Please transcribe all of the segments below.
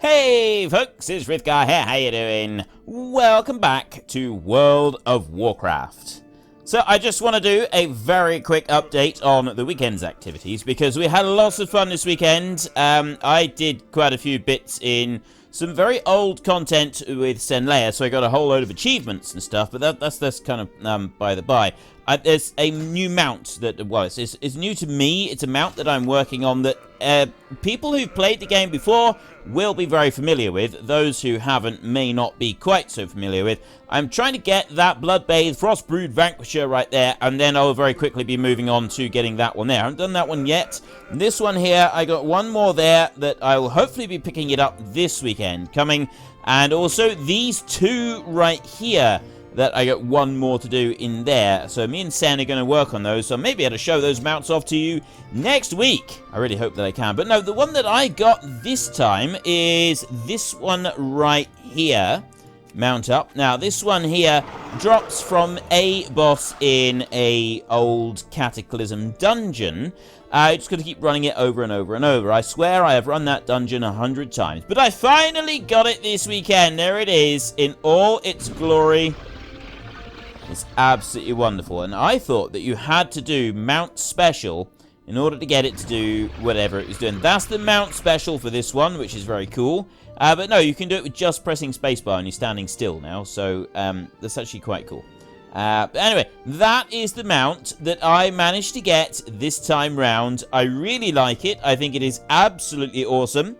Hey folks, it's Frith Guy here, how you doing? Welcome back to World of Warcraft. So I just want to do a very quick update on the weekend's activities because we had lots of fun this weekend. I did quite a few bits in some very old content with Senleia, so I got a whole load of achievements and stuff, but that's kind of by the by. There's a new mount that, well, it's new to me. It's a mount that I'm working on that people who've played the game before will be very familiar with. Those who haven't may not be quite so familiar with. I'm trying to get that Bloodbathed Frostbrood Vanquisher right there, and then I'll very quickly be moving on to getting that one there. I haven't done that one yet. This one here, I got one more there that I will hopefully be picking it up this weekend coming, and also these two right here that I got one more to do in there. So me and Sen are going to work on those. So maybe I'll show those mounts off to you next week. I really hope that I can. But no, the one that I got this time is this one right here. Mount up. Now, this one here drops from a boss in a old Cataclysm dungeon. Just got to keep running it over and over and over. I swear I have run that dungeon 100 times. But I finally got it this weekend. There it is in all its glory. It's absolutely wonderful, and I thought that you had to do Mount Special in order to get it to do whatever it was doing. That's the Mount Special for this one, which is very cool. But no, you can do it with just pressing spacebar, and you're standing still now, so that's actually quite cool. But anyway, that is the mount that I managed to get this time round. I really like it. I think it is absolutely awesome.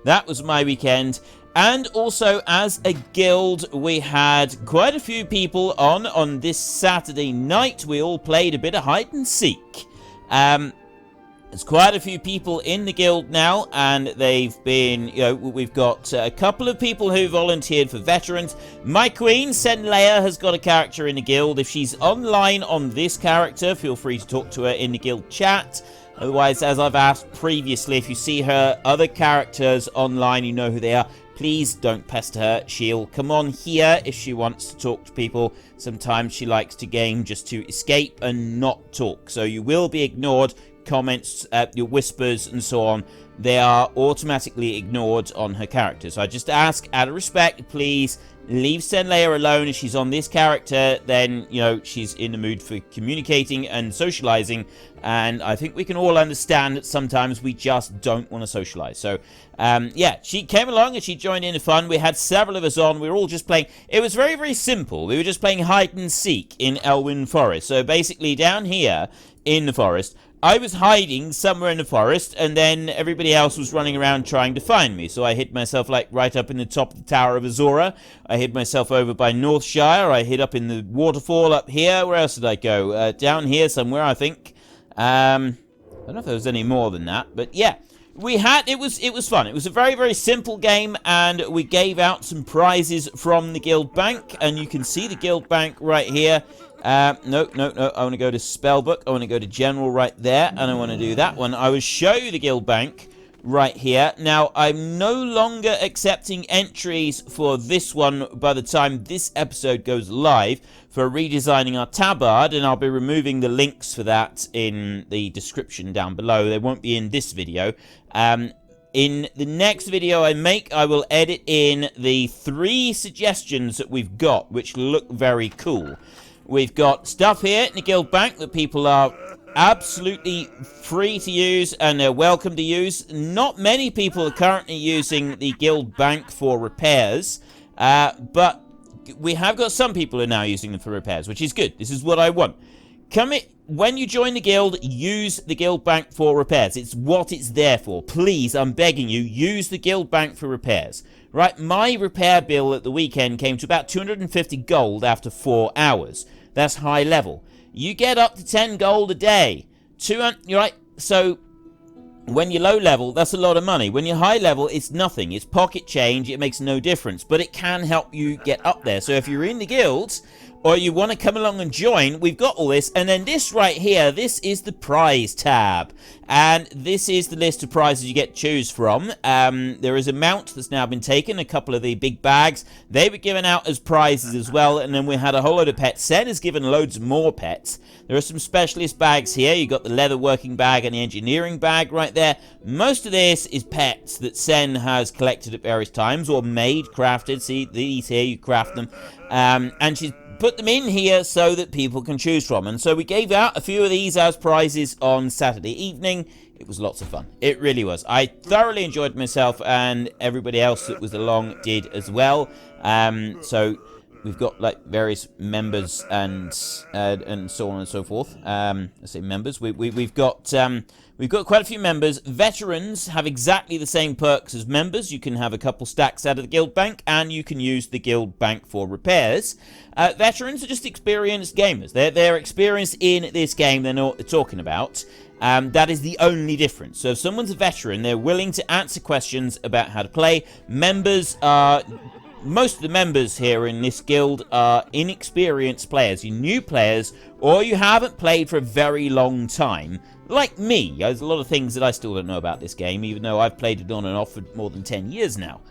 That was my weekend. And also, as a guild, we had quite a few people on this Saturday night. We all played a bit of hide and seek. There's quite a few people in the guild now, and they've been, you know, we've got a couple of people who volunteered for veterans. My queen, Senleia, has got a character in the guild. If she's online on this character, feel free to talk to her in the guild chat. Otherwise, as I've asked previously, if you see her other characters online, you know who they are. Please don't pester her. She'll come on here if she wants to talk to people. Sometimes she likes to game just to escape and not talk. So you will be ignored. Comments, your whispers and so on, they are automatically ignored on her character. So I just ask, out of respect, please leave Senleia alone. If she's on this character, then, you know, she's in the mood for communicating and socializing. And I think we can all understand that sometimes we just don't want to socialize. So, yeah, she came along and she joined in the fun. We had several of us on. We were all just playing. It was very, very simple. We were just playing hide and seek in Elwyn Forest. So basically down here in the forest, I was hiding somewhere in the forest, and then everybody else was running around trying to find me. So I hid myself, like, right up in the top of the Tower of Azora. I hid myself over by Northshire. I hid up in the waterfall up here. Where else did I go? Down here somewhere, I think. I don't know if there was any more than that, but yeah. It was fun. It was a very, very simple game, and we gave out some prizes from the guild bank, and you can see the guild bank right here. No, I want to go to Spellbook. I want to go to General right there, and I want to do that one. I will show you the guild bank right here. Now, I'm no longer accepting entries for this one by the time this episode goes live for redesigning our tabard, and I'll be removing the links for that in the description down below. They won't be in this video. In the next video I make, I will edit in the 3 suggestions that we've got, which look very cool. We've got stuff here in the guild bank that people are absolutely free to use and they're welcome to use. Not many people are currently using the guild bank for repairs, but we have got some people who are now using them for repairs, which is good. This is what I want. When you join the guild, use the guild bank for repairs. It's what it's there for. Please, I'm begging you, use the guild bank for repairs. Right, my repair bill at the weekend came to about 250 gold after 4 hours. That's high level. You get up to 10 gold a day. 200, right? So when you're low level, that's a lot of money. When you're high level, it's nothing. It's pocket change. It makes no difference. But it can help you get up there. So if you're in the guilds, or you want to come along and join, we've got all this. And then this right here, this is the prize tab. And this is the list of prizes you get to choose from. There is a mount that's now been taken, a couple of the big bags. They were given out as prizes as well. And then we had a whole load of pets. Sen has given loads more pets. There are some specialist bags here. You got the leather working bag and the engineering bag right there. Most of this is pets that Sen has collected at various times or made, crafted. See, these here, you craft them. And she's put them in here so that people can choose from. And so we gave out a few of these as prizes on Saturday evening. It was lots of fun. It really was. I thoroughly enjoyed myself, and everybody else that was along did as well. So we've got like various members and so on and so forth. I say members. We've got quite a few members. Veterans have exactly the same perks as members. You can have a couple stacks out of the guild bank, and you can use the guild bank for repairs. Veterans are just experienced gamers. They're experienced in this game. They know what they're talking about. That is the only difference. So if someone's a veteran, they're willing to answer questions about how to play. Members are... Most of the members here in this guild are inexperienced players. You're new players, or you haven't played for a very long time. Like me. There's a lot of things that I still don't know about this game, even though I've played it on and off for more than 10 years now.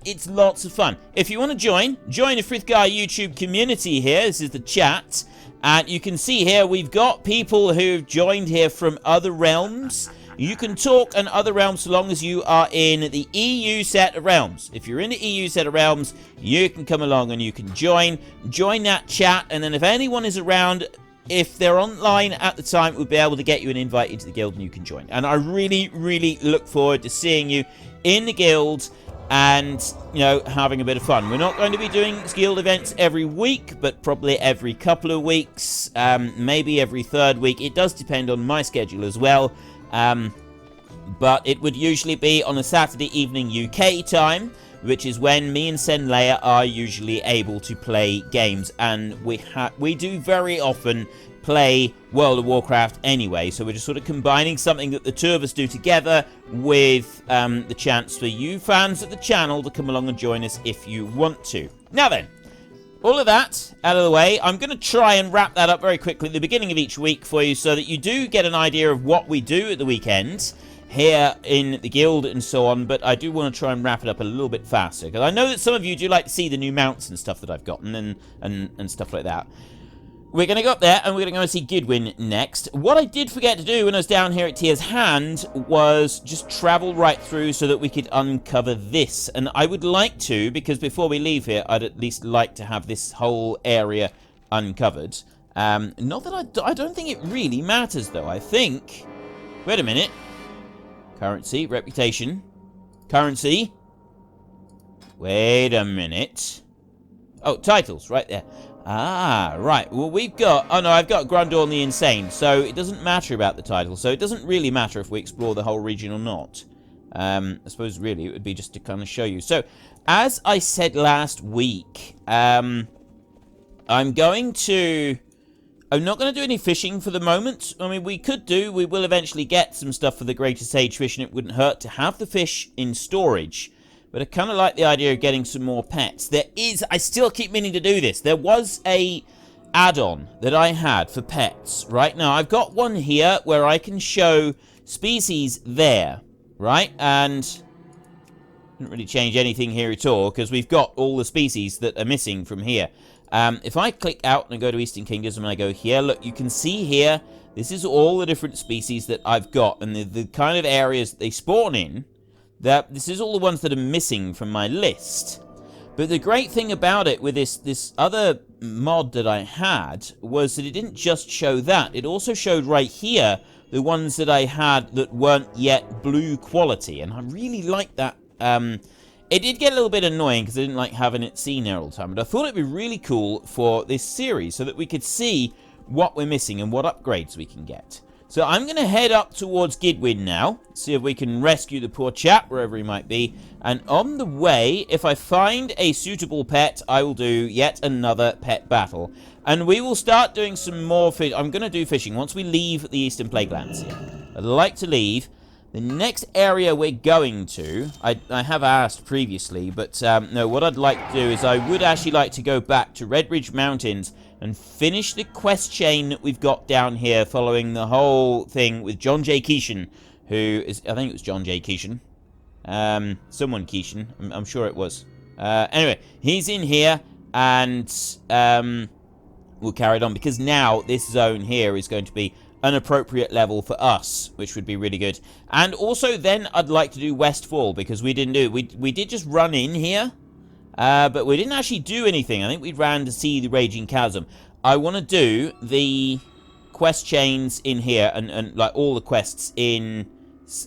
It's lots of fun. If you want to join the Frith Guard YouTube community here. This is the chat. And you can see here we've got people who've joined here from other realms. You can talk in other realms so long as you are in the EU set of realms. If you're in the EU set of realms, you can come along and you can join that chat. And then if anyone is around, if they're online at the time, we'll be able to get you an invite into the guild and you can join. And I really, really look forward to seeing you in the guild and, you know, having a bit of fun. We're not going to be doing guild events every week, but probably every couple of weeks, maybe every third week. It does depend on my schedule as well. But it would usually be on a Saturday evening UK time, which is when me and Senleia are usually able to play games, and we do very often play World of Warcraft anyway, so we're just sort of combining something that the two of us do together with the chance for you fans of the channel to come along and join us if you want to. Now then, all of that out of the way, I'm going to try and wrap that up very quickly at the beginning of each week for you so that you do get an idea of what we do at the weekend here in the guild and so on, but I do want to try and wrap it up a little bit faster, because I know that some of you do like to see the new mounts and stuff that I've gotten and stuff like that. We're going to go up there, and we're going to go see Gidwin next. What I did forget to do when I was down here at Tier's Hand was just travel right through so that we could uncover this. And I would like to, because before we leave here, I'd at least like to have this whole area uncovered. Not that I don't think it really matters, though. I think... Wait a minute. Currency, reputation. Currency. Wait a minute. Oh, titles, right there. Ah, right. Well, we've got... Oh, no, I've got Grundorn the Insane, so it doesn't matter about the title. So it doesn't really matter if we explore the whole region or not. I suppose, really, it would be just to kind of show you. So, as I said last week, I'm not going to do any fishing for the moment. I mean, we will eventually get some stuff for the Greater Sage Fish, and it wouldn't hurt to have the fish in storage. But I kind of like the idea of getting some more pets. I still keep meaning to do this. There was a add-on that I had for pets. Right now, I've got one here where I can show species there. Right? And didn't really change anything here at all, because we've got all the species that are missing from here. If I click out and I go to Eastern Kingdoms and I go here, look, you can see here, this is all the different species that I've got, and the kind of areas they spawn in. This is all the ones that are missing from my list. But the great thing about it with this other mod that I had was that it didn't just show that. It also showed right here the ones that I had that weren't yet blue quality, and I really like that. It did get a little bit annoying because I didn't like having it seen there all the time, but I thought it'd be really cool for this series so that we could see what we're missing and what upgrades we can get. So I'm going to head up towards Gidwin now, see if we can rescue the poor chap wherever he might be. And on the way, if I find a suitable pet, I will do yet another pet battle. And we will start doing some more fish. I'm going to do fishing once we leave the Eastern Plaguelands here. I'd like to leave The next area we're going to, I have asked previously, but no, what I'd like to do is I would actually like to go back to Red Ridge Mountains and finish the quest chain that we've got down here following the whole thing with John J. Keeshan, who is, I think it was John J. Keeshan. Someone Keeshan, I'm sure it was. Anyway, he's in here, and we'll carry it on, because now this zone here is going to be an appropriate level for us, which would be really good. And also then I'd like to do Westfall, because we didn't do it. We did just run in here, but we didn't actually do anything. I think we ran to see the Raging Chasm. I want to do the quest chains in here, and like all the quests in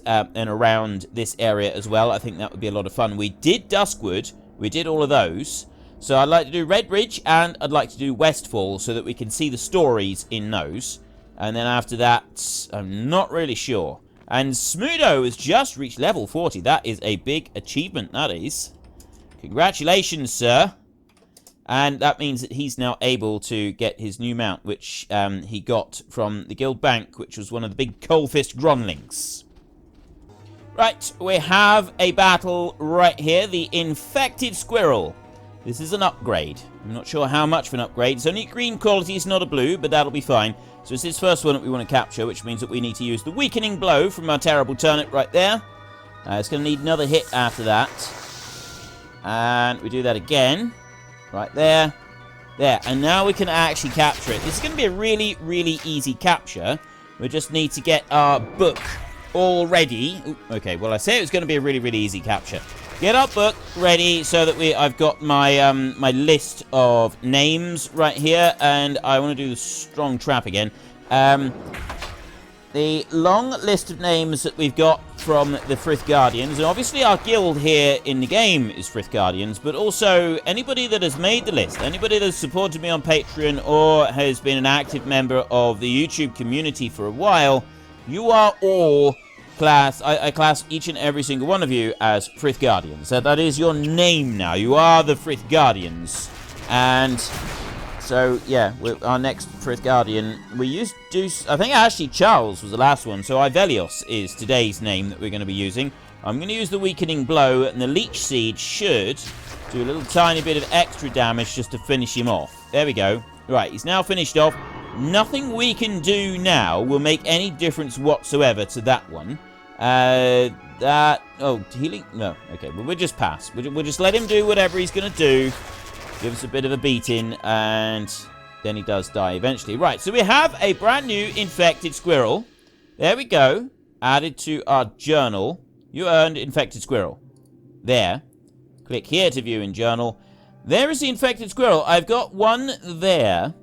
and around this area as well. I think that would be a lot of fun. We did Duskwood, we did all of those, so I'd like to do Red Ridge, and I'd like to do Westfall, so that we can see the stories in those. And then after that, I'm not really sure. And Smudo has just reached level 40. That is a big achievement, that is. Congratulations, sir. And that means that he's now able to get his new mount, which he got from the Guild Bank, which was one of the big Coalfist Gronlings. Right, we have a battle right here. The Infected Squirrel. This is an upgrade. I'm not sure how much of an upgrade. It's only green quality, it's not a blue, but that'll be fine. So it's this first one that we want to capture, which means that we need to use the Weakening Blow from our terrible turnip right there. It's going to need another hit after that. And we do that again. Right there. There. And now we can actually capture it. This is going to be a really, really easy capture. We just need to get our book all ready. Ooh, okay, well, I say it was going to be a really, really easy capture. Get our book ready so that I've got my my list of names right here, and I want to do the strong trap again. The long list of names that we've got from the Frith Guardians, and obviously our guild here in the game is Frith Guardians, but also anybody that has made the list, anybody that's supported me on Patreon or has been an active member of the YouTube community for a while, you are all I class each and every single one of you as Frith Guardians. That is your name now. You are the Frith Guardians. And so, yeah, our next Frith Guardian, we used I think actually Charles was the last one, so Ivelios is today's name that we're going to be using. I'm going to use the Weakening Blow, and the Leech Seed should do a little tiny bit of extra damage just to finish him off. There we go. Right, he's now finished off. Nothing we can do now will make any difference whatsoever to that one. Oh, healing? No. Okay, well, we'll just pass. We'll just let him do whatever he's going to do. Give us a bit of a beating, and then he does die eventually. Right, so we have a brand new Infected Squirrel. There we go. Added to our journal. You earned Infected Squirrel. There. Click here to view in journal. There is the Infected Squirrel. I've got one there,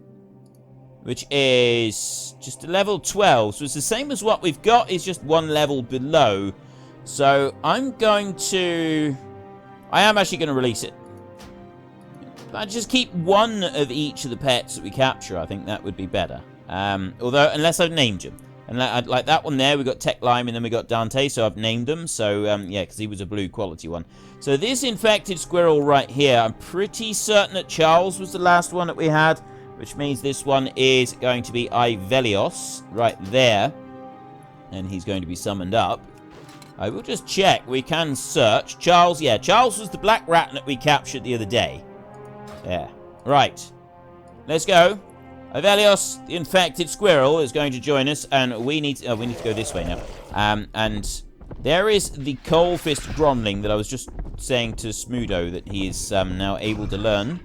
which is just a level 12. So it's the same as what we've got, it's just one level below. So I am actually going to release it. I just keep one of each of the pets that we capture. I think that would be better. Although, unless I've named them. And like that one there, we got Tech Lime and then we got Dante, so I've named them. So, yeah, because he was a blue quality one. So this Infected Squirrel right here, I'm pretty certain that Charles was the last one that we had, which means this one is going to be Ivelios right there. And he's going to be summoned up. I will just check. We can search. Charles, yeah, Charles was the black rat that we captured the other day. There. Right. Let's go. Ivelios, the Infected Squirrel, is going to join us, and we need to go this way now. And there is the Coalfist Gronling that I was just saying to Smudo that he is now able to learn.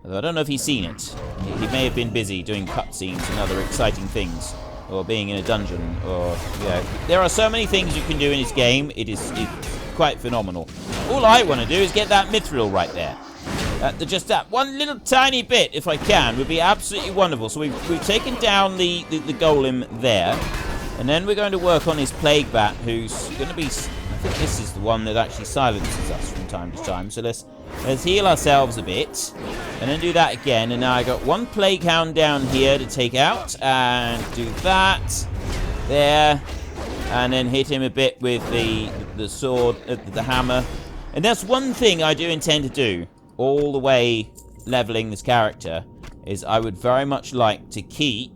Although I don't know if he's seen it. He may have been busy doing cutscenes and other exciting things, or being in a dungeon, or, yeah. There are so many things you can do in this game. It's quite phenomenal. All I want to do is get that mithril right there. Just that one little tiny bit, if I can, would be absolutely wonderful. So we've taken down the golem there. And then we're going to work on his plague bat, who's going to be... I think this is the one that actually silences us from time to time. So let's heal ourselves a bit. And then do that again. And now I got one plague hound down here to take out. And do that. There. And then hit him a bit with the sword, the hammer. And that's one thing I do intend to do. All the way leveling this character, is I would very much like to keep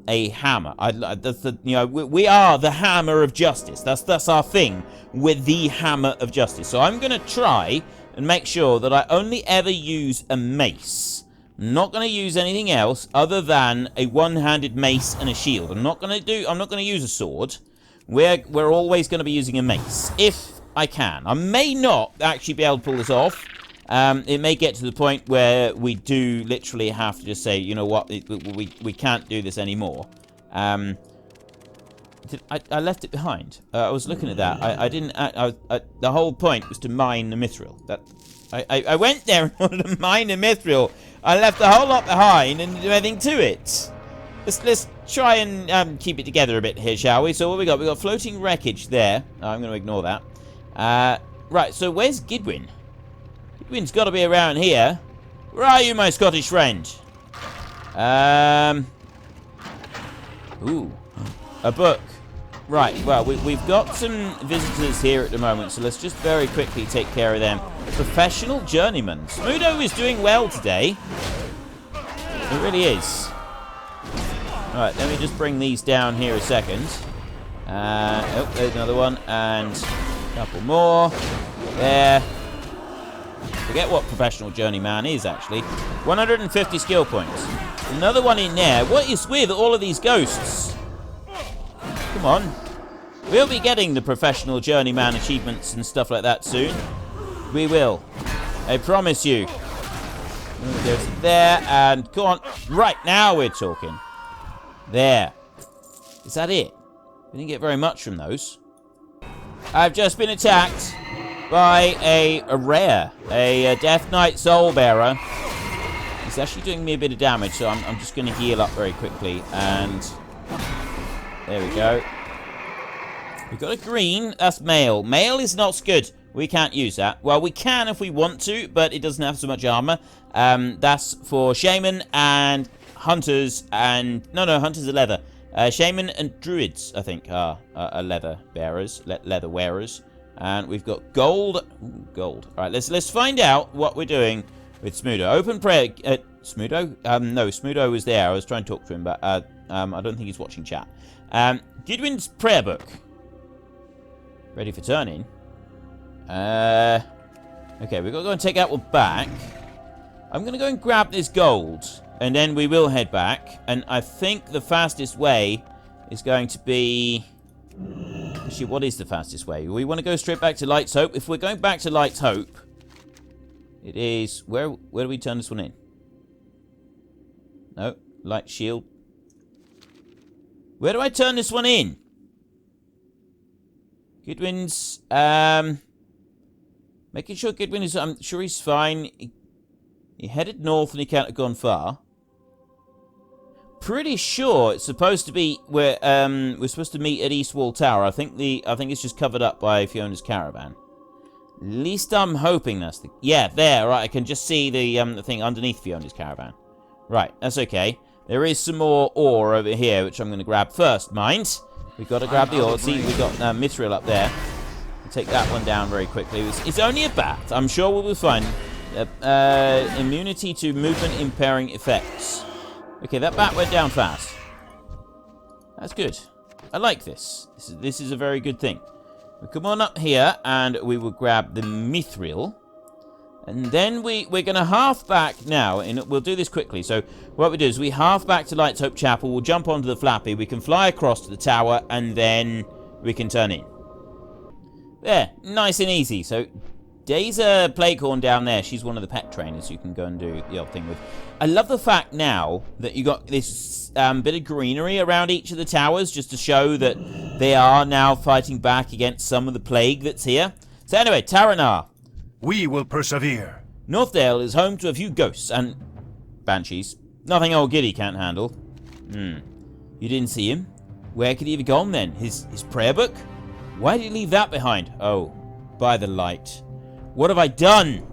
a hammer. We are the hammer of justice. That's our thing. We're the hammer of justice. So I'm going to try and make sure that I only ever use a mace. I'm not going to use anything else other than a one-handed mace and a shield. I'm not going to use a sword. We're always going to be using a mace, if I can. I may not actually be able to pull this off. It may get to the point where we do literally have to just say, you know what, we can't do this anymore. I left it behind. I was looking at that. I didn't. The whole point was to mine the mithril. I went there in order to mine the mithril. I left the whole lot behind and didn't do anything to it. Let's try and keep it together a bit here, shall we? So what we got? We got floating wreckage there. I'm going to ignore that. Right. So where's Gidwin? Gidwin's got to be around here. Where are you, my Scottish friend? Ooh, a book. Right, well, we've got some visitors here at the moment, so let's just very quickly take care of them. Professional journeyman. Smudo is doing well today. It really is. Alright, let me just bring these down here a second. Oh, there's another one, and a couple more. There. Forget what professional journeyman is, actually. 150 skill points. Another one in there. What is with all of these ghosts? Come on. We'll be getting the professional journeyman achievements and stuff like that soon. We will. I promise you. There's there, and come on. Right, now we're talking. There. Is that it? We didn't get very much from those. I've just been attacked by a rare. A Death Knight Soul Bearer. He's actually doing me a bit of damage, so I'm just going to heal up very quickly, and there we go. We've got a green. That's mail. Mail is not good. We can't use that. Well, we can if we want to, but it doesn't have so much armor. That's for shaman and hunters and... No, hunters are leather. Shaman and druids, I think, are leather bearers. Leather wearers. And we've got gold. Ooh, gold. All right, let's find out what we're doing with Smudo. Open prayer. Smudo? No, Smudo was there. I was trying to talk to him, but I don't think he's watching chat. Gidwin's prayer book. Ready for turning. Okay, we've got to go and take that one back. I'm going to go and grab this gold, and then we will head back. And I think the fastest way is going to be... Actually, what is the fastest way? We want to go straight back to Light's Hope. If we're going back to Light's Hope, it is... Where do we turn this one in? No, Light Shield. Where do I turn this one in? Gidwin's, making sure Gidwin is, I'm sure he's fine. He headed north and he can't have gone far. Pretty sure it's supposed to be where, we're supposed to meet at Eastwall Tower. I think it's just covered up by Fiona's caravan. At least I'm hoping that's the, yeah, there, right, I can just see the thing underneath Fiona's caravan. Right, that's okay. There is some more ore over here, which I'm going to grab first, mind. We've got to grab the ore. See, we've got mithril up there. We'll take that one down very quickly. It's only a bat. I'm sure we will find immunity to movement impairing effects. Okay, that bat went down fast. That's good. I like this. This is a very good thing. We'll come on up here, and we will grab the mithril. And then we're going to half back now, and we'll do this quickly. So what we do is we half back to Light's Hope Chapel, we'll jump onto the Flappy, we can fly across to the tower, and then we can turn in. There, nice and easy. So Daza Plaguehorn down there, she's one of the pet trainers you can go and do the odd thing with. I love the fact now that you got this bit of greenery around each of the towers, just to show that they are now fighting back against some of the plague that's here. So anyway, Terenas. We will persevere. Northdale is home to a few ghosts and banshees. Nothing old Giddy can't handle. You didn't see him? Where could he have gone then? His prayer book? Why did he leave that behind? Oh, by the light. What have I done?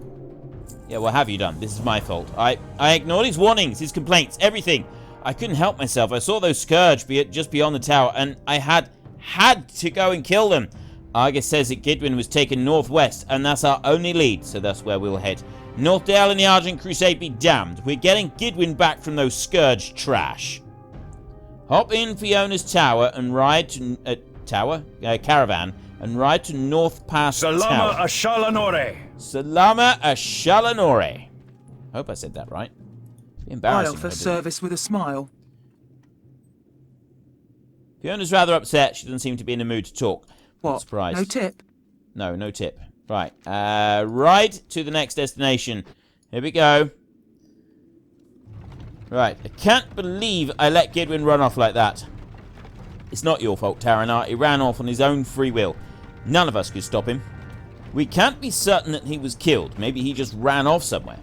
Yeah, what have you done? This is my fault. I ignored his warnings, his complaints, everything. I couldn't help myself. I saw those scourge just beyond the tower, and I had to go and kill them. Argus says that Gidwin was taken northwest, and that's our only lead, so that's where we'll head. Northdale and the Argent Crusade be damned. We're getting Gidwin back from those scourge trash. Hop in Fiona's tower and ride to... caravan and ride to North Pass Salama Tower. Ashalanore. Salama Ashalanore. Hope I said that right. I Embarrassing. offer service with a smile. Fiona's rather upset. She doesn't seem to be in the mood to talk. What? Not surprised. No tip? No, no tip. Right. Ride to the next destination. Here we go. Right. I can't believe I let Gidwin run off like that. It's not your fault, Terenas. He ran off on his own free will. None of us could stop him. We can't be certain that he was killed. Maybe he just ran off somewhere.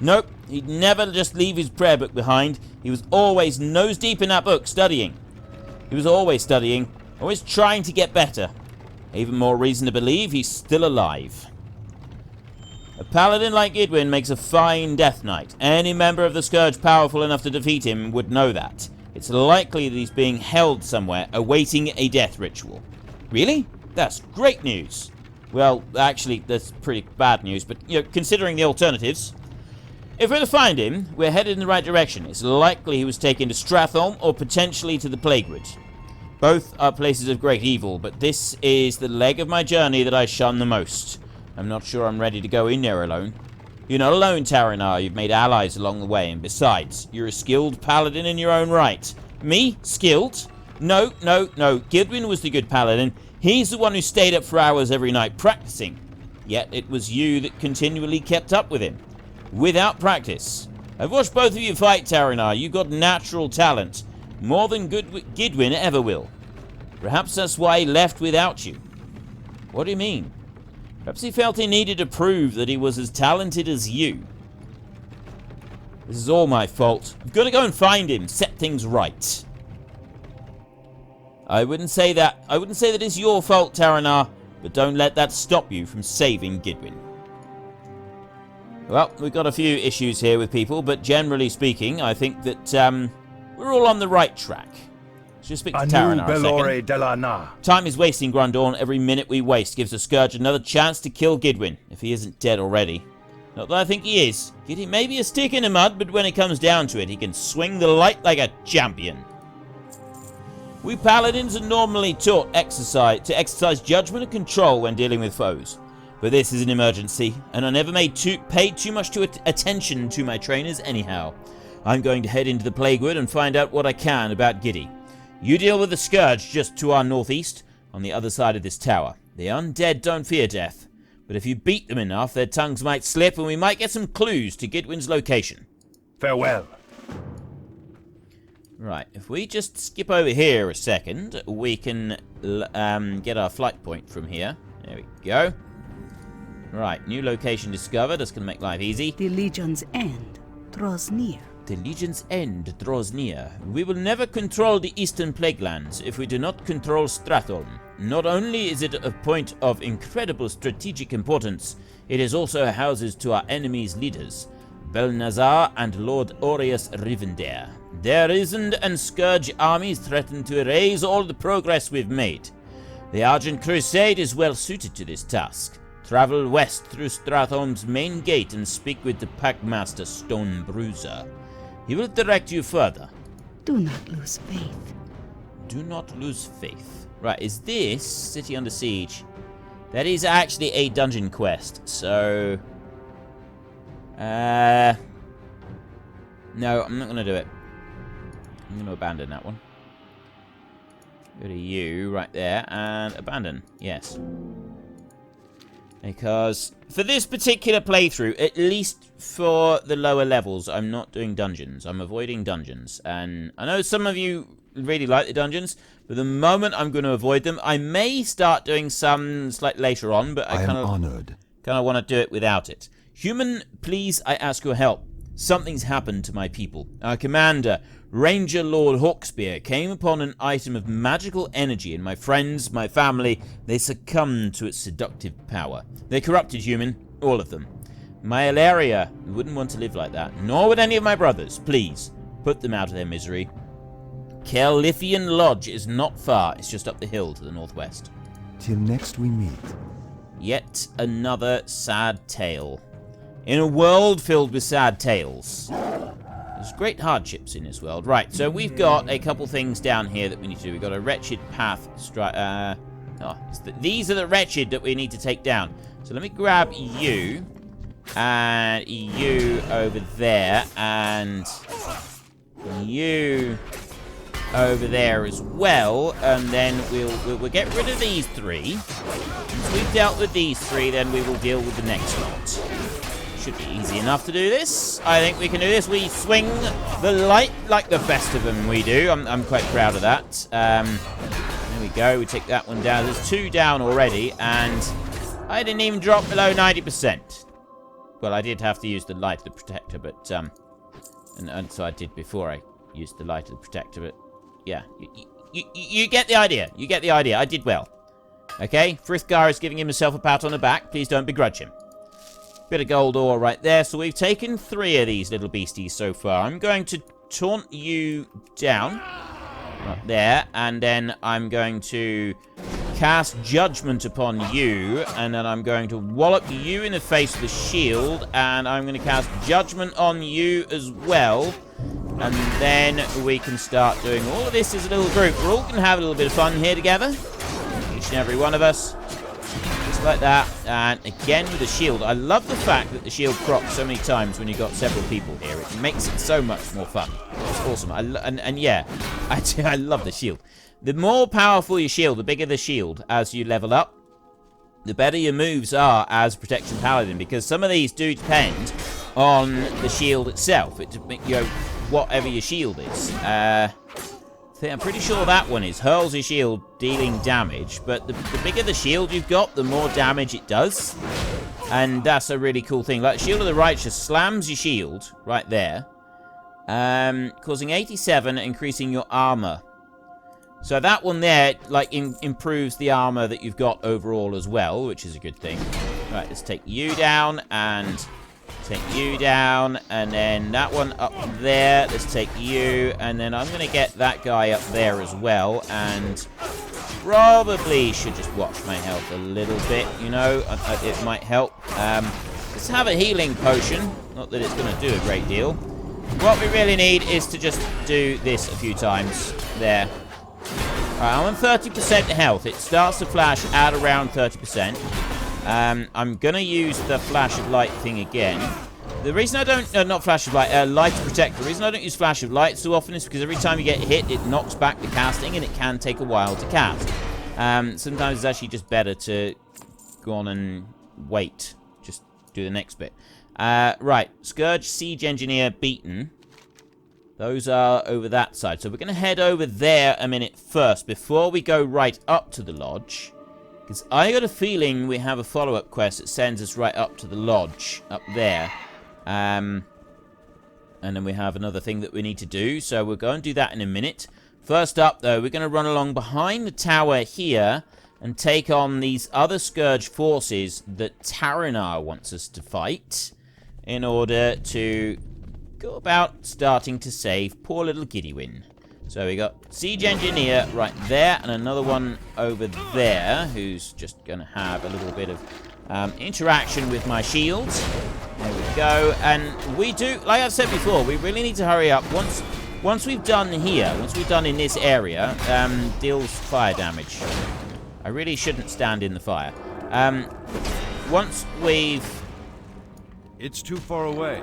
Nope. He'd never just leave his prayer book behind. He was always nose deep in that book, studying. He was always studying. Always trying to get better. Even more reason to believe he's still alive. A paladin like Gidwin makes a fine death knight. Any member of the Scourge powerful enough to defeat him would know that. It's likely that he's being held somewhere, awaiting a death ritual. Really? That's great news. Well, actually, that's pretty bad news, but, you know, considering the alternatives. If we're to find him, we're headed in the right direction. It's likely he was taken to Stratholme or potentially to the Plaguewood. Both are places of great evil, but this is the leg of my journey that I shun the most. I'm not sure I'm ready to go in there alone. You're not alone, Terenas. You've made allies along the way, and besides, you're a skilled paladin in your own right. Me? Skilled? No. Gidwin was the good paladin. He's the one who stayed up for hours every night practicing. Yet it was you that continually kept up with him. Without practice. I've watched both of you fight, Terenas. You've got natural talent. More than Gidwin ever will. Perhaps that's why he left without you. What do you mean? Perhaps he felt he needed to prove that he was as talented as you. This is all my fault. I've got to go and find him, set things right. I wouldn't say that it's your fault, Terenas, but don't let that stop you from saving Gidwin. Well, we've got a few issues here with people, but generally speaking, I think that we're all on the right track. Let's just speak to Terenas a second. Time is wasting, Grundorn. Every minute we waste gives the Scourge another chance to kill Gidwin, if he isn't dead already. Not that I think he is. Giddy may be a stick in the mud, but when it comes down to it, he can swing the light like a champion. We paladins are normally taught to exercise judgment and control when dealing with foes. But this is an emergency, and I never paid too much attention to my trainers anyhow. I'm going to head into the Plaguewood and find out what I can about Giddy. You deal with the Scourge just to our northeast, on the other side of this tower. The undead don't fear death, but if you beat them enough, their tongues might slip and we might get some clues to Gidwin's location. Farewell. Right, if we just skip over here a second, we can get our flight point from here. There we go. Right, new location discovered. That's going to make life easy. The Legion's end draws near. The Legion's end draws near. We will never control the Eastern Plaguelands if we do not control Stratholme. Not only is it a point of incredible strategic importance, it is also houses to our enemies' leaders, Belnazar and Lord Aureus Rivendare. Their Isend and Scourge armies threaten to erase all the progress we've made. The Argent Crusade is well suited to this task. Travel west through Stratholme's main gate and speak with the Packmaster Stone Bruiser. He will direct you further. Do not lose faith. Do not lose faith. Right, is this City Under Siege? That is actually a dungeon quest, so... No, I'm not going to do it. I'm going to abandon that one. Go to you, right there, and abandon. Yes. Because for this particular playthrough, at least for the lower levels, I'm not doing dungeons. I'm avoiding dungeons. And I know some of you really like the dungeons, but the moment I'm going to avoid them. I may start doing some slightly later on, but I kind of want to do it without it. Human, please, I ask your help. Something's happened to my people. Our commander, Ranger Lord Hawkspear, came upon an item of magical energy, and my friends, my family, they succumbed to its seductive power. They corrupted human, all of them. My Ilaria wouldn't want to live like that, nor would any of my brothers. Please, put them out of their misery. Kelithian Lodge is not far. It's just up the hill to the northwest. Till next we meet. Yet another sad tale. In a world filled with sad tales, there's There's great hardships in this world. Right, so we've got a couple things down here that we need to do. We've got a wretched path. These are the wretched that we need to take down. So let me grab you. And you over there. And you over there as well. And then we'll get rid of these three. Once we've dealt with these three, then we will deal with the next lot. Should be easy enough to do this. I think we can do this. We swing the light like the best of them we do. I'm quite proud of that. There we go. We take that one down. There's 2 down already, and I didn't even drop below 90%. Well, I did have to use the light of the protector, but and so I did before I used the light of the protector, but yeah, you get the idea. You get the idea. I did well. Okay, Frith Guardians is giving himself a pat on the back. Please don't begrudge him. Bit of gold ore right there. So we've taken 3 of these little beasties so far. I'm going to taunt you down. Right there. And then I'm going to cast Judgment upon you. And then I'm going to wallop you in the face with a shield. And I'm going to cast Judgment on you as well. And then we can start doing all of this as a little group. We're all going to have a little bit of fun here together. Each and every one of us. Like that, and again with the shield. I love the fact that the shield procs so many times when you've got several people here. It makes it so much more fun. It's awesome. And yeah, I love the shield. The more powerful your shield, the bigger the shield as you level up, the better your moves are as Protection Paladin, because some of these do depend on the shield itself. Whatever your shield is. I'm pretty sure that one is hurls your shield, dealing damage. But the bigger the shield you've got, the more damage it does. And that's a really cool thing. Like, Shield of the Righteous slams your shield right there. Causing 87, increasing your armor. So that one there, like, improves the armor that you've got overall as well, which is a good thing. Right, let's take you down and... take you down, and then that one up there. Let's take you, and then I'm going to get that guy up there as well, and probably should just watch my health a little bit, you know. It might help. Let's have a healing potion. Not that it's going to do a great deal. What we really need is to just do this a few times. There. Alright, I'm on 30% health. It starts to flash at around 30%. I'm going to use the Flash of Light thing again. The reason I don't... not Flash of Light, Light to Protect. The reason I don't use Flash of Light so often is because every time you get hit, it knocks back the casting, and it can take a while to cast. Sometimes it's actually just better to go on and wait. Just do the next bit. Right. Scourge, Siege Engineer, beaten. Those are over that side. So we're going to head over there a minute first before we go right up to the lodge. Because I got a feeling we have a follow-up quest that sends us right up to the lodge up there. And then we have another thing that we need to do. So we'll go and do that in a minute. First up, though, we're going to run along behind the tower here and take on these other Scourge forces that Terenas wants us to fight in order to go about starting to save poor little Gideon. So we got Siege Engineer right there, and another one over there who's just going to have a little bit of interaction with my shields. There we go. And we do, like I've said before, we really need to hurry up. Once we've done here, once we've done in this area, deals fire damage. I really shouldn't stand in the fire. Once we've... It's too far away.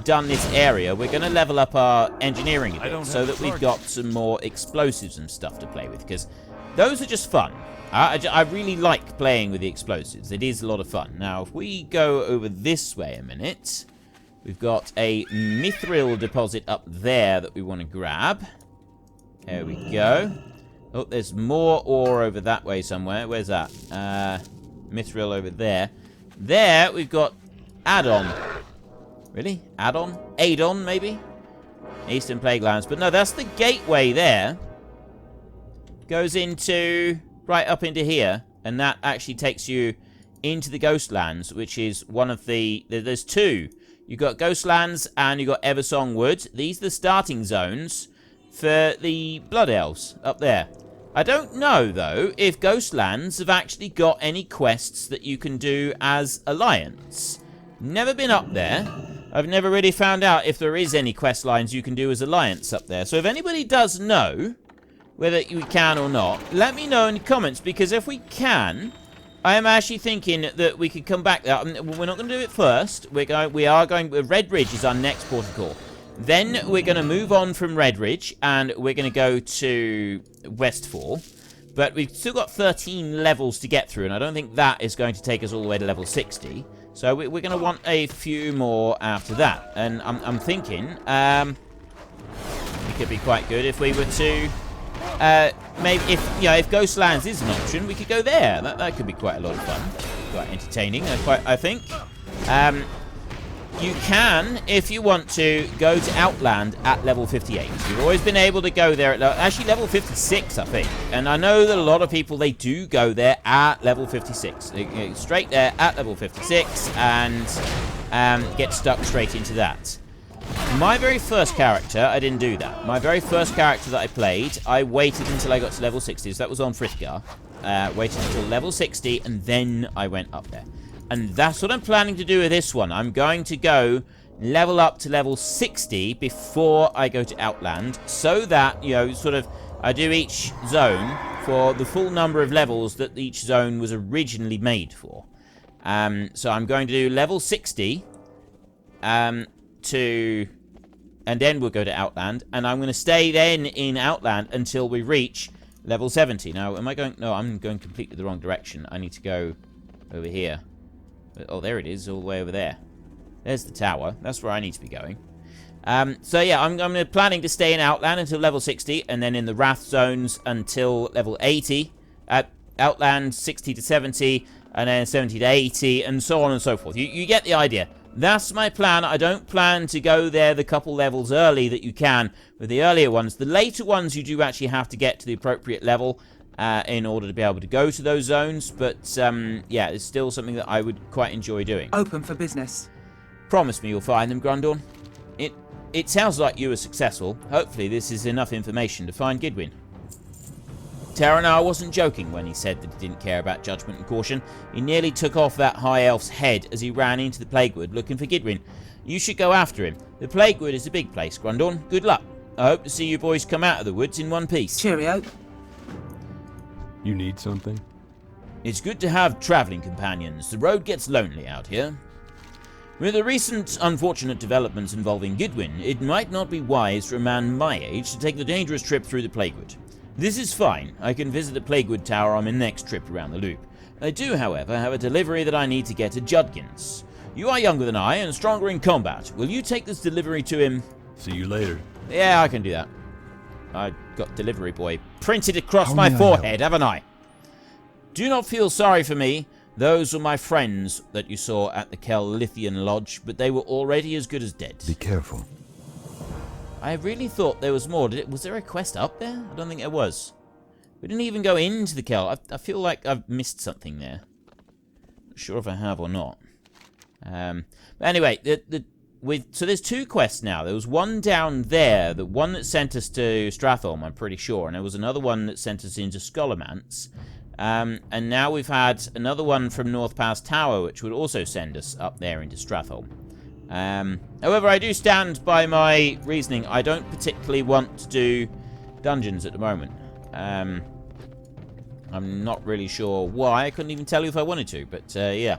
Done this area, we're going to level up our engineering a bit so that we've got some more explosives and stuff to play with, because those are just fun. I really like playing with the explosives. It is a lot of fun. Now, if we go over this way a minute, we've got a mithril deposit up there that we want to grab. There we go. Oh, there's more ore over that way somewhere. Where's that? Mithril over there. There, we've got Add-on. Really? Add-on? Aid-on, maybe? Eastern Plaguelands. But no, that's the gateway there. Goes into... right up into here. And that actually takes you into the Ghostlands, which is one of the... there's two. You've got Ghostlands and you've got Eversong Wood. These are the starting zones for the Blood Elves up there. I don't know, though, if Ghostlands have actually got any quests that you can do as Alliance. Never been up there, I've never really found out if there is any quest lines you can do as Alliance up there. So if anybody does know whether you can or not, let me know in the comments, because if we can, I am actually thinking that we could come back there. We're not going to do it first. We are going. Red Ridge is our next port of call. Then we're going to move on from Red Ridge, and we're going to go to Westfall. But we've still got 13 levels to get through, and I don't think that is going to take us all the way to level 60. So we're going to want a few more after that. And I'm thinking it could be quite good if we were to... maybe if Ghostlands is an option, we could go there. That could be quite a lot of fun, quite entertaining. I think. You can, if you want to, go to Outland at level 58. You've always been able to go there at actually level 56, I think. And I know that a lot of people, they do go there at level 56. They go straight there at level 56 and get stuck straight into that. My very first character, I didn't do that. My very first character that I played, I waited until I got to level 60. So that was on Frith Guardians. Waited until level 60, and then I went up there. And that's what I'm planning to do with this one. I'm going to go level up to level 60 before I go to Outland, so that, sort of, I do each zone for the full number of levels that each zone was originally made for. So I'm going to do level 60, and then we'll go to Outland, and I'm going to stay then in Outland until we reach level 70. Now, am I going... No, I'm going completely the wrong direction. I need to go over here. Oh, there it is, all the way over there. There's the tower. That's where I need to be going. So, yeah, I'm planning to stay in Outland until level 60, and then in the Wrath zones until level 80. Outland 60 to 70, and then 70 to 80, and so on and so forth. You get the idea. That's my plan. I don't plan to go there the couple levels early that you can with the earlier ones. The later ones, you do actually have to get to the appropriate level in order to be able to go to those zones. But, yeah, it's still something that I would quite enjoy doing. Open for business. Promise me you'll find them, Grundorn. It sounds like you were successful. Hopefully this is enough information to find Gidwin. Terenas wasn't joking when he said that he didn't care about judgment and caution. He nearly took off that high elf's head as he ran into the Plaguewood looking for Gidwin. You should go after him. The Plaguewood is a big place, Grundorn. Good luck. I hope to see you boys come out of the woods in one piece. Cheerio. You need something? It's good to have travelling companions. The road gets lonely out here. With the recent unfortunate developments involving Gidwin, it might not be wise for a man my age to take the dangerous trip through the Plaguewood. This is fine. I can visit the Plaguewood Tower on my next trip around the loop. I do, however, have a delivery that I need to get to Judkins. You are younger than I and stronger in combat. Will you take this delivery to him? See you later. Yeah, I can do that. I got delivery boy printed across my forehead, haven't I? Do not feel sorry for me. Those were my friends that you saw at the Kelithian Lodge, but they were already as good as dead. Be careful. I really thought there was more. Was there a quest up there? I don't think there was. We didn't even go into the Kel. I feel like I've missed something there. Not sure if I have or not. But anyway, so there's two quests now. There was one down there, the one that sent us to Stratholme, I'm pretty sure, and there was another one that sent us into Scholomance. And now we've had another one from North Pass Tower, which would also send us up there into Stratholme. However, I do stand by my reasoning. I don't particularly want to do dungeons at the moment. I'm not really sure why. I couldn't even tell you if I wanted to, but yeah.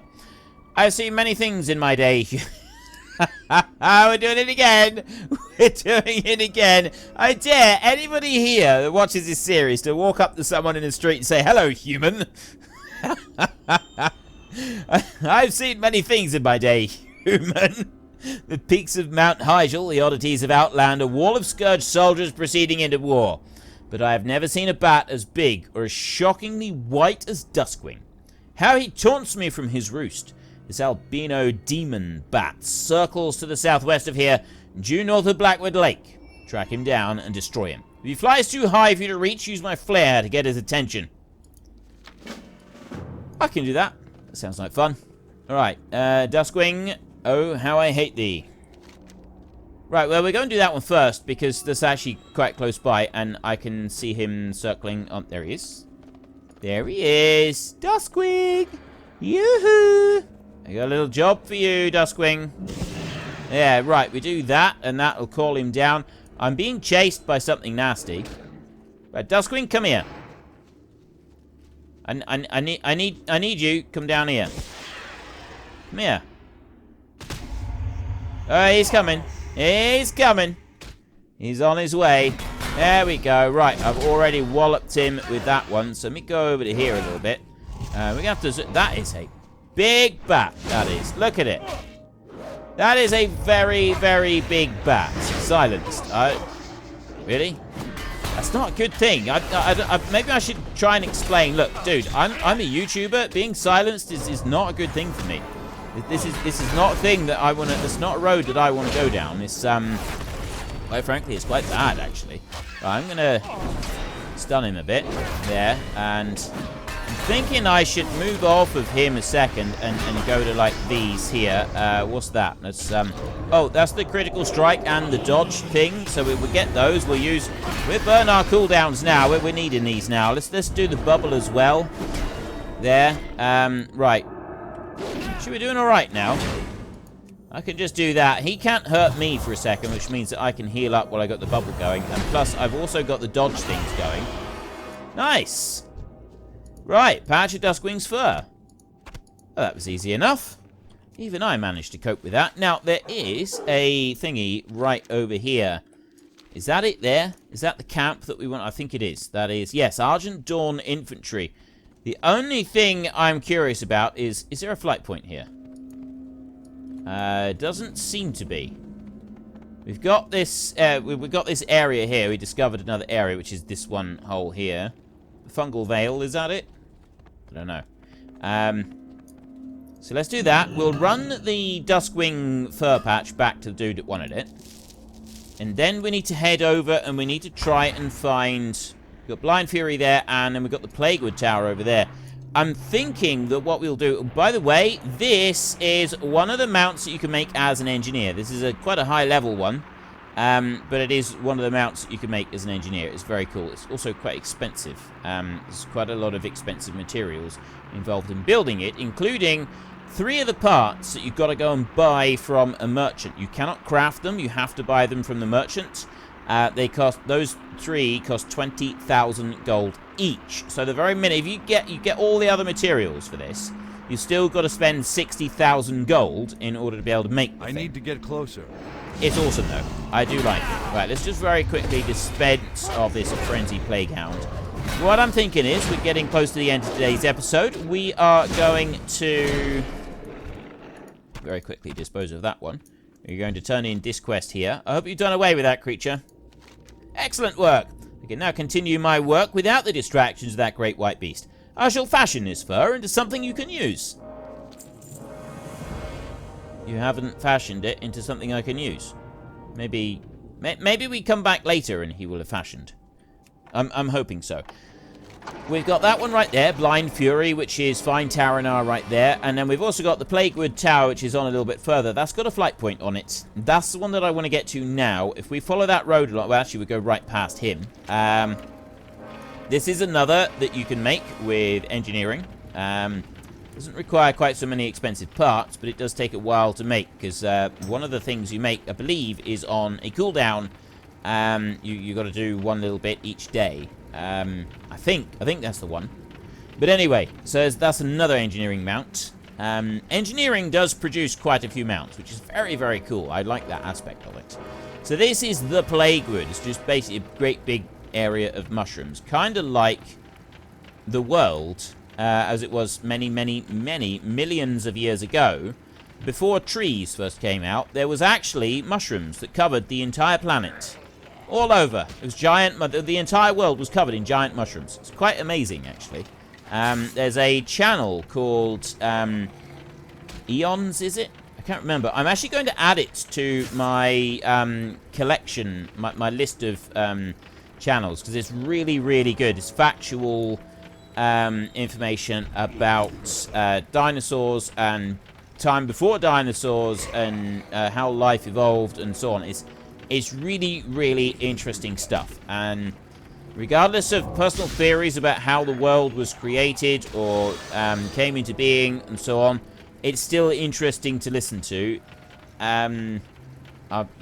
I've seen many things in my day. We're doing it again. We're doing it again. I dare anybody here that watches this series to walk up to someone in the street and say, "Hello, human." I've seen many things in my day, human. The peaks of Mount Hygel, the oddities of Outland, a wall of scourged soldiers proceeding into war. But I have never seen a bat as big or as shockingly white as Duskwing. How he taunts me from his roost. This albino demon bat circles to the southwest of here, due north of Blackwood Lake. Track him down and destroy him. If he flies too high for you to reach, use my flare to get his attention. I can do that. That sounds like fun. Alright, Duskwing, oh, how I hate thee. Right, well, we're going to do that one first, because that's actually quite close by, and I can see him circling. Oh, there he is. There he is. Duskwing! Yoo-hoo! I got a little job for you, Duskwing. Yeah, right. We do that, and that will call him down. I'm being chased by something nasty. Right, Duskwing, come here. I need you. Come down here. Come here. Oh, he's coming. He's coming. He's on his way. There we go. Right, I've already walloped him with that one. So let me go over to here a little bit. We're going to have to... That is a big bat. That is. Look at it. That is a very, very big bat. Silenced. Really? That's not a good thing. Maybe I should try and explain. Look, dude, I'm a YouTuber. Being silenced is not a good thing for me. This is not a thing that I want to... It's not a road that I want to go down. It's, quite frankly, it's quite bad, actually. Right, I'm going to stun him a bit there. And I'm thinking I should move off of him a second and go to, like, these here. What's that? That's, oh, that's the critical strike and the dodge thing. So we will get those. We'll burn our cooldowns now. We're needing these now. Let's do the bubble as well. There. Right. Should we be doing all right now? I can just do that. He can't hurt me for a second, which means that I can heal up while I got the bubble going. And plus, I've also got the dodge things going. Nice. Right, patch of Duskwing's fur. Well, that was easy enough. Even I managed to cope with that. Now, there is a thingy right over here. Is that it there? Is that the camp that we want? I think it is. That is, yes, Argent Dawn Infantry. The only thing I'm curious about is there a flight point here? Doesn't seem to be. We've got this, we've got this area here. We discovered another area, which is this one hole here. The Fungal Veil, is that it? I don't know. So let's do that. We'll run the Duskwing fur patch back to the dude that wanted it. And then we need to head over and we need to try and find... We've got Blind Fury there, and then we've got the Plaguewood Tower over there. I'm thinking that what we'll do... By the way, this is one of the mounts that you can make as an engineer. This is quite a high-level one, but it is one of the mounts that you can make as an engineer. It's very cool. It's also quite expensive. There's quite a lot of expensive materials involved in building it, including 3 of the parts that you've got to go and buy from a merchant. You cannot craft them. You have to buy them from the merchant. Those 3 cost 20,000 gold each. So the very minute, if you get all the other materials for this, you've still got to spend 60,000 gold in order to be able to make the thing. Need to get closer. It's awesome though. I do like it. Right, let's just very quickly dispense of this Frenzy Plague Hound. What I'm thinking is, we're getting close to the end of today's episode. We are going to very quickly dispose of that one. We're going to turn in this quest here. I hope you've done away with that creature. Excellent work. I can now continue my work without the distractions of that great white beast. I shall fashion this fur into something you can use. You haven't fashioned it into something I can use. Maybe we come back later and he will have fashioned. I'm hoping so. We've got that one right there, Blind Fury, which is fine Terenas right there. And then we've also got the Plaguewood Tower, which is on a little bit further. That's got a flight point on it. That's the one that I want to get to now. If we follow that road along, well, actually, we go right past him. This is another that you can make with engineering. Doesn't require quite so many expensive parts, but it does take a while to make, because one of the things you make, I believe, is on a cooldown. You got to do one little bit each day. I think that's the one. But anyway, so that's another engineering mount. Engineering does produce quite a few mounts, which is very, very cool. I like that aspect of it. So this is the Plaguewood. It's just basically a great big area of mushrooms. Kind of like the world, as it was many, many, many millions of years ago. Before trees first came out, there was actually mushrooms that covered the entire planet. All over. It was giant. The entire world was covered in giant mushrooms. It's quite amazing, actually. There's a channel called Eons, is it? I can't remember. I'm actually going to add it to my collection, my list of channels, because it's really, really good. It's factual information about dinosaurs and time before dinosaurs and how life evolved and so on. It's really, really interesting stuff. And regardless of personal theories about how the world was created or came into being and so on, it's still interesting to listen to.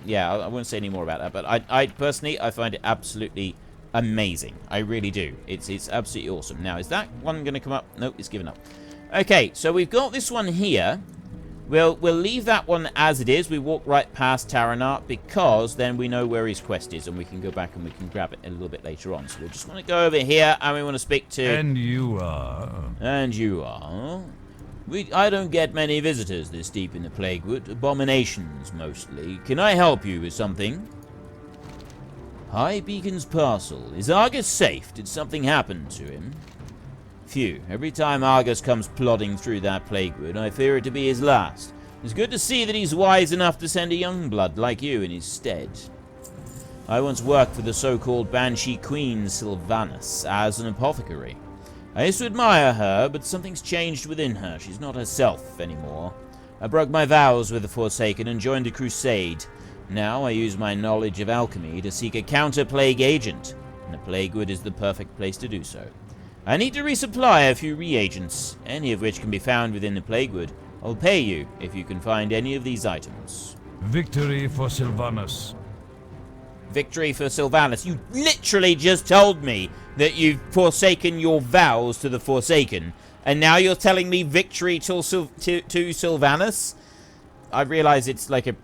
yeah, I won't say any more about that. But I personally, I find it absolutely amazing. I really do. It's absolutely awesome. Now, is that one going to come up? Nope, it's given up. Okay, so we've got this one here. We'll leave that one as it is. We walk right past Terenas because then we know where his quest is and we can go back and we can grab it a little bit later on. So we just want to go over here and we want to speak to... And you are... And you are... I don't get many visitors this deep in the Plaguewood. Abominations, mostly. Can I help you with something? High Beacon's parcel. Is Argus safe? Did something happen to him? Phew, every time Argus comes plodding through that Plaguewood, I fear it to be his last. It's good to see that he's wise enough to send a young blood like you in his stead. I once worked for the so-called Banshee Queen Sylvanus as an apothecary. I used to admire her, but something's changed within her. She's not herself anymore. I broke my vows with the Forsaken and joined a crusade. Now I use my knowledge of alchemy to seek a counter-plague agent, and the Plaguewood is the perfect place to do so. I need to resupply a few reagents, any of which can be found within the Plaguewood. I'll pay you if you can find any of these items. Victory for Sylvanus. Victory for Sylvanus. You literally just told me that you've forsaken your vows to the Forsaken, and now you're telling me victory to Sylvanus? I realize it's like a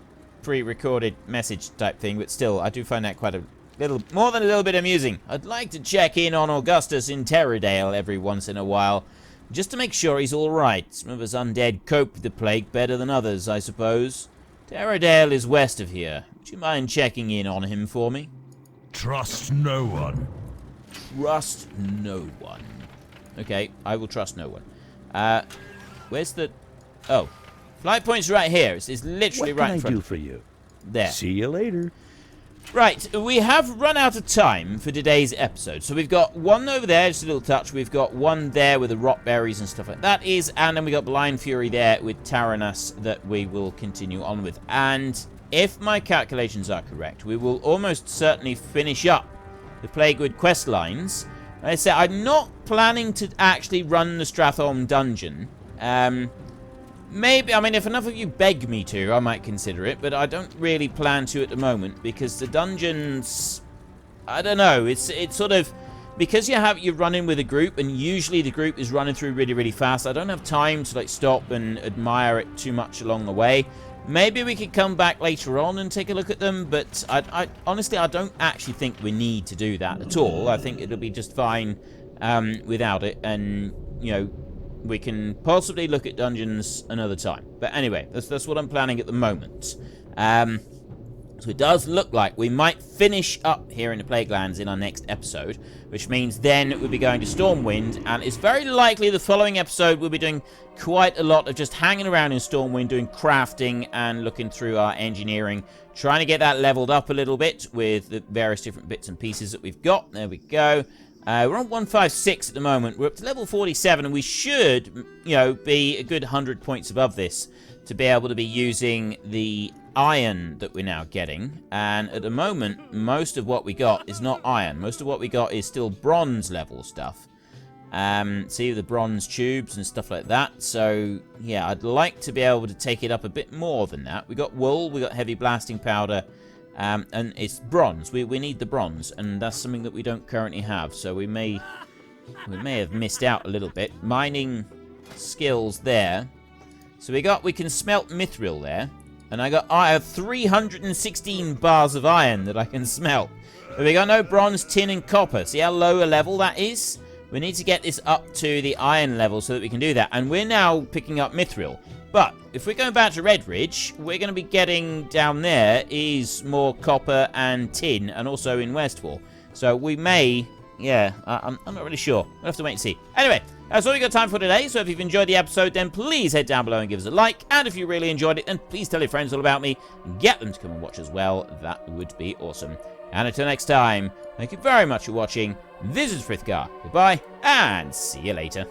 pre-recorded message type thing, but still, I do find that quite a little, more than a little bit amusing. I'd like to check in on Augustus in Terradale every once in a while, just to make sure he's alright. Some of us undead cope with the plague better than others, I suppose. Terradale is west of here. Would you mind checking in on him for me? Trust no one. Trust no one. Okay, I will trust no one. Where's the... Oh. Flight point's right here. It's literally right in front. What can I do for you? There. See you later. Right, we have run out of time for today's episode. So we've got one over there, just a little touch. We've got one there with the rot berries and stuff like that is. And then we got Blind Fury there with Terenas that we will continue on with. And if my calculations are correct, we will almost certainly finish up the Plaguewood quest lines. Like I said, I'm not planning to actually run the Stratholme dungeon. Maybe, I mean, if enough of you beg me to, I might consider it, but I don't really plan to at the moment, because the dungeons, I don't know, it's sort of, because you're running with a group, and usually the group is running through really, really fast, I don't have time to, like, stop and admire it too much along the way. Maybe we could come back later on and take a look at them, but I honestly, I don't actually think we need to do that at all. I think it'll be just fine without it, and, you know, we can possibly look at dungeons another time. But anyway, that's what I'm planning at the moment. So it does look like we might finish up here in the Plaguelands in our next episode, which means then we'll be going to Stormwind, and it's very likely the following episode we'll be doing quite a lot of just hanging around in Stormwind, doing crafting and looking through our engineering, trying to get that leveled up a little bit with the various different bits and pieces that we've got. There we go. We're on 156 at the moment. We're up to level 47, and we should, you know, be a good 100 points above this to be able to be using the iron that we're now getting. And at the moment, most of what we got is not iron. Most of what we got is still bronze level stuff. See the bronze tubes and stuff like that. So, yeah, I'd like to be able to take it up a bit more than that. We got wool, we got heavy blasting powder. And it's bronze. We need the bronze, and that's something that we don't currently have. So we may have missed out a little bit. Mining skills there. So we can smelt mithril there, and I have 316 bars of iron that I can smelt. But we got no bronze, tin, and copper. See how low a level that is? We need to get this up to the iron level so that we can do that. And we're now picking up mithril. But if we're going back to Redridge, we're going to be getting down there is more copper and tin, and also in Westfall. So we may, yeah, I'm not really sure. We'll have to wait and see. Anyway, that's all we got time for today. So if you've enjoyed the episode, then please head down below and give us a like. And if you really enjoyed it, then please tell your friends all about me. Get them to come and watch as well. That would be awesome. And until next time, thank you very much for watching. This is Frith Guardians. Goodbye, and see you later.